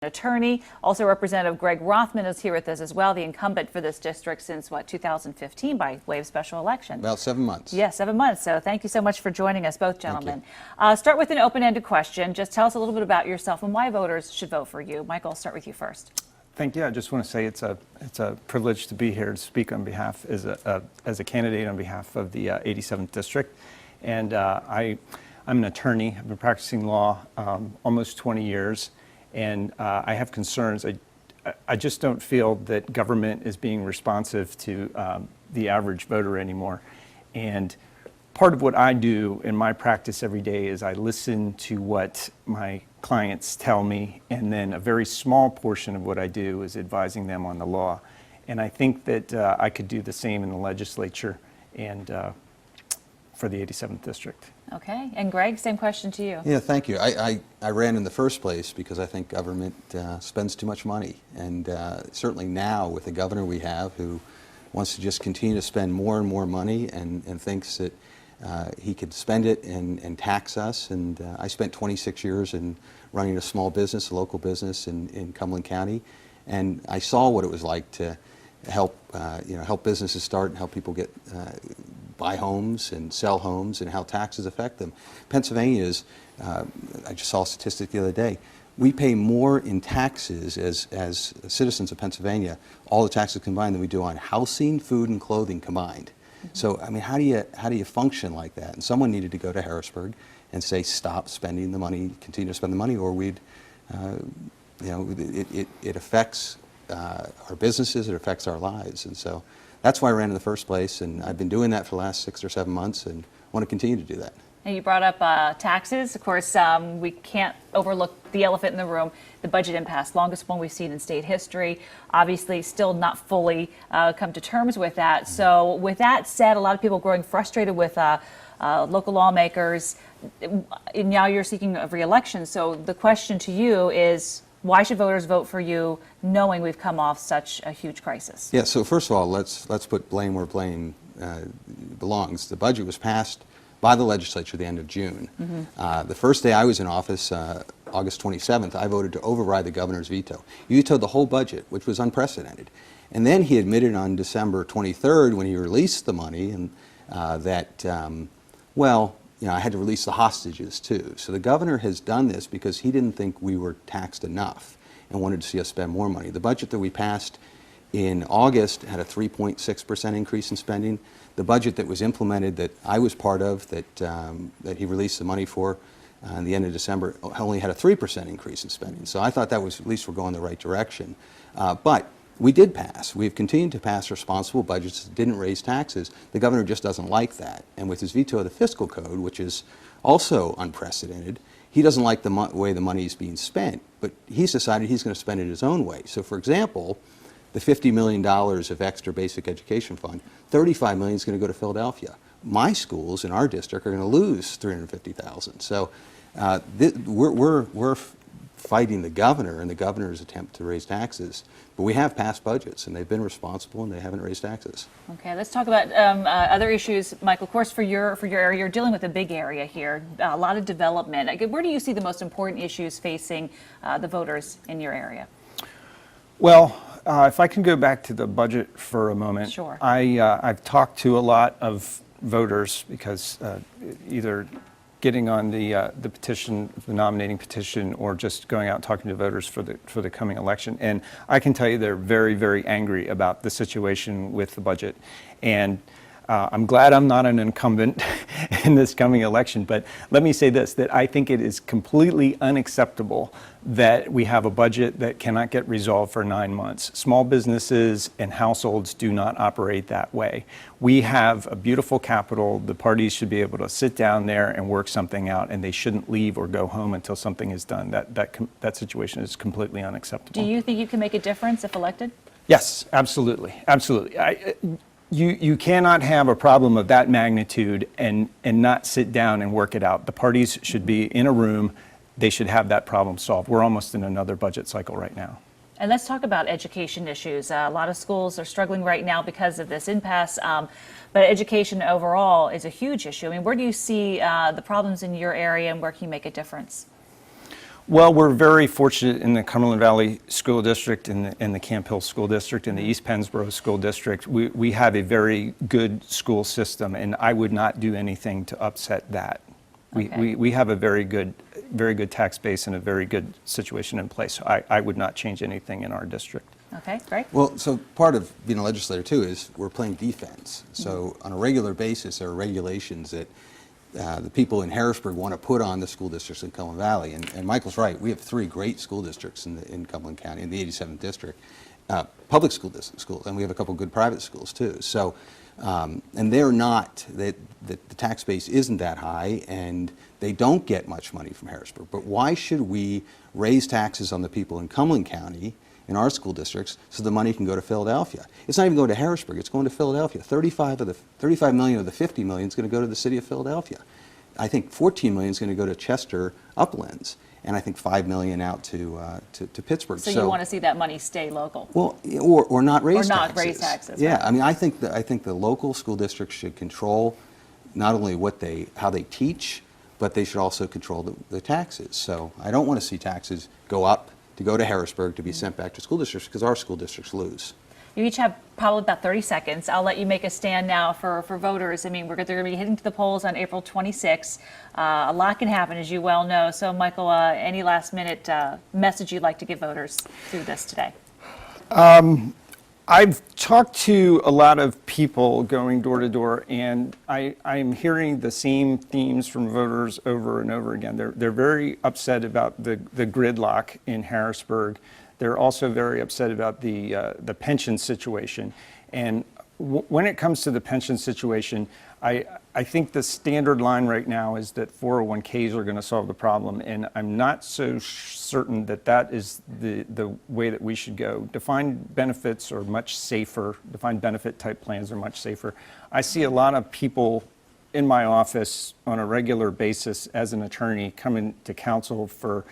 attorney. Also, Representative Greg Rothman is here with us as well, the incumbent for this district since, 2015 by way of special election. About 7 months. Yes, 7 months. So thank you so much for joining us, both gentlemen. Start with an open-ended question. Just tell us a little bit about yourself and why voters should vote for you. Michael, I'll start with you first. Thank you. I just want to say it's a privilege to be here to speak on behalf as a candidate on behalf of the 87th district, and I'm an attorney. I've been practicing law almost 20 years, and I have concerns. I just don't feel that government is being responsive to the average voter anymore, and part of what I do in my practice every day is I listen to what my clients tell me, and then a very small portion of what I do is advising them on the law. And I think that I could do the same in the legislature and for the 87th district. Okay, and Greg, same question to you. Yeah, thank you. I ran in the first place because I think government spends too much money, and certainly now with the governor we have who wants to just continue to spend more and more money and thinks that he could spend it and tax us. And I spent 26 years in running a small business, a local business in Cumberland County, and I saw what it was like to help help businesses start and help people get buy homes and sell homes, and how taxes affect them. Pennsylvania is, I just saw a statistic the other day, we pay more in taxes as citizens of Pennsylvania, all the taxes combined, than we do on housing, food, and clothing combined. So, I mean, how do you function like that? And someone needed to go to Harrisburg and say, stop spending the money, continue to spend the money, or we'd, it affects our businesses, it affects our lives. And so that's why I ran in the first place, and I've been doing that for the last 6 or 7 months and want to continue to do that. And you brought up taxes. Of course, we can't overlook the elephant in the room, the budget impasse, longest one we've seen in state history. Obviously, still not fully come to terms with that. So with that said, a lot of people growing frustrated with local lawmakers. Now you're seeking a re-election. So the question to you is, why should voters vote for you knowing we've come off such a huge crisis? Yeah, so first of all, let's put blame where blame belongs. The budget was passed by the legislature at the end of June. The first day I was in office, August 27th, I voted to override the governor's veto. He vetoed the whole budget, which was unprecedented. And then he admitted on December 23rd, when he released the money, and that, I had to release the hostages too. So the governor has done this because he didn't think we were taxed enough and wanted to see us spend more money. The budget that we passed in August had a 3.6% increase in spending. The budget that was implemented that I was part of, that he released the money for in the end of December, only had a 3% increase in spending. So I thought that was, at least we're going the right direction. But we did pass. We've continued to pass responsible budgets that didn't raise taxes. The governor just doesn't like that. And with his veto of the fiscal code, which is also unprecedented, he doesn't like the way the money is being spent. But he's decided he's going to spend it his own way. So for example, the $50 million of extra basic education fund, $35 million is going to go to Philadelphia. My schools in our district are going to lose $350,000. So we're fighting the governor and the governor's attempt to raise taxes, but we have passed budgets and they've been responsible and they haven't raised taxes. Okay, let's talk about other issues, Michael. Of course, for your area, you're dealing with a big area here, a lot of development. Where do you see the most important issues facing the voters in your area? Well, if I can go back to the budget for a moment. Sure. I've talked to a lot of voters because either getting on the petition, the nominating petition, or just going out and talking to voters for the coming election. And I can tell you they're very, very angry about the situation with the budget. And I'm glad I'm not an incumbent in this coming election, but let me say this, that I think it is completely unacceptable that we have a budget that cannot get resolved for 9 months. Small businesses and households do not operate that way. We have a beautiful capital. The parties should be able to sit down there and work something out, and they shouldn't leave or go home until something is done. That situation is completely unacceptable. Do you think you can make a difference if elected? Yes, absolutely, absolutely. You cannot have a problem of that magnitude and not sit down and work it out. The parties should be in a room. They should have that problem solved. We're almost in another budget cycle right now. And let's talk about education issues. A lot of schools are struggling right now because of this impasse, but education overall is a huge issue. I mean, where do you see the problems in your area, and where can you make a difference? Well, we're very fortunate in the Cumberland Valley School District and the Camp Hill School District and the East Pennsboro School District. We have a very good school system, and I would not do anything to upset that. Okay. We have a very good tax base and a very good situation in place. So I would not change anything in our district. Okay, great. Well, so part of being a legislator too is we're playing defense. So on a regular basis, there are regulations that the people in Harrisburg want to put on the school districts in Cumberland Valley. And Michael's right, we have 3 great school districts in Cumberland County, in the 87th district, public schools, and we have a couple good private schools too. So, and they're not, the tax base isn't that high, and they don't get much money from Harrisburg. But why should we raise taxes on the people in Cumberland County, in our school districts, so the money can go to Philadelphia? It's not even going to Harrisburg, it's going to Philadelphia. 35 million of the 50 million is going to go to the city of Philadelphia. I think 14 million is going to go to Chester Uplands, and I think 5 million out to Pittsburgh. So you want to see that money stay local? Well, or not raise Or not taxes. raise taxes, Yeah, right. I mean, I think the local school districts should control not only how they teach, but they should also control the taxes. So I don't want to see taxes go up to go to Harrisburg to be sent back to school districts, because our school districts lose. You each have probably about 30 seconds. I'll let you make a stand now for voters. I mean, they're going to be heading to the polls on April 26th. A lot can happen, as you well know. So, Michael, any last minute message you'd like to give voters through this today? I've talked to a lot of people going door to door, and I'm hearing the same themes from voters over and over again. They're very upset about the gridlock in Harrisburg. They're also very upset about the pension situation. And when it comes to the pension situation, I think the standard line right now is that 401ks are going to solve the problem, and I'm not so certain that that is the way that we should go. Defined benefits are much safer. Defined benefit type plans are much safer. I see a lot of people in my office on a regular basis as an attorney coming to counsel for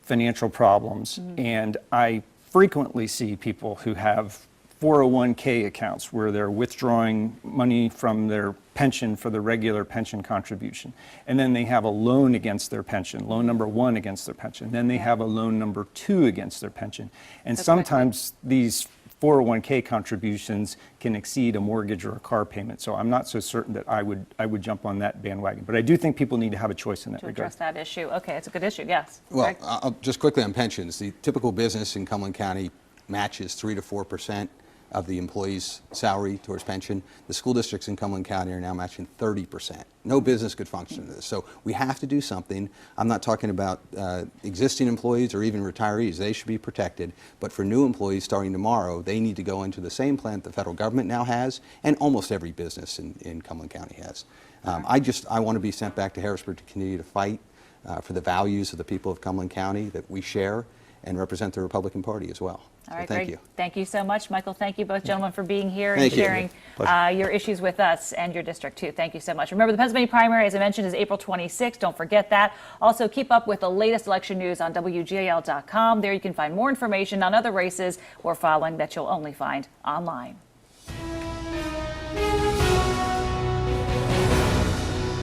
financial problems, and I frequently see people who have 401k accounts where they're withdrawing money from their pension for the regular pension contribution. And then they have a loan against their pension, loan number 1 against their pension. Then they have a loan number 2 against their pension. And sometimes these 401k contributions can exceed a mortgage or a car payment. So I'm not so certain that I would jump on that bandwagon. But I do think people need to have a choice in that To regard. address that issue. Okay, it's a good issue, yes. Well, Greg? I'll just quickly on pensions. The typical business in Cumberland County matches 3 to 4% of the employee's salary towards pension. The school districts in Cumberland County are now matching 30%. No business could function in this. So we have to do something. I'm not talking about existing employees or even retirees. They should be protected. But for new employees starting tomorrow, they need to go into the same plan the federal government now has, and almost every business in Cumberland County has. I want to be sent back to Harrisburg to continue to fight for the values of the people of Cumberland County that we share, and represent the Republican Party as well. All right, so thank Greg. you. Thank you so much, Michael. Thank you both gentlemen for being here Thank and you. sharing Pleasure. your issues with us and your district too. Thank you so much. Remember, the Pennsylvania primary, as I mentioned, is April 26th. Don't forget that. Also, keep up with the latest election news on WGAL.com. There you can find more information on other races we're following that you'll only find online.